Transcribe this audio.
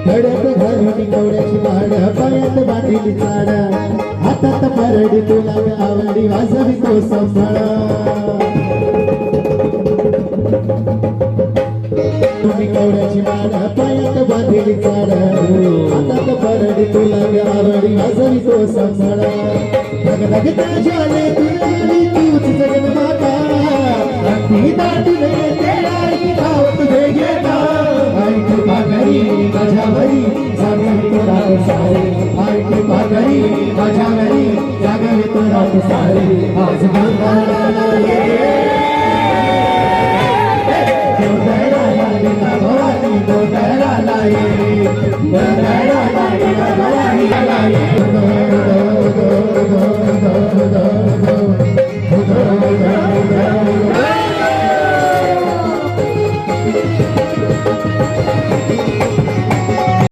गड्यात घालून कवड्याची माड पायात बांधली चाड हातात परडी तुला आवडी वाजवी तो संभाळ तुम्ही कवड्याची माड पायात बांधली चाड हातात परडी तुला आवडी वाजवी तो संभाळ धग धग ताज्याने तुझी तूच जगन्माता अगदी दाटून येते आई धावत वेगेता आई कृपा करी माझ्यावरी जागवी तो रात सारे आई कृपा करी माझ्यावरी जागवी तो रात सारे आज गोंधळाला ये गोंधळाला ये भवानी गोंधळाला ये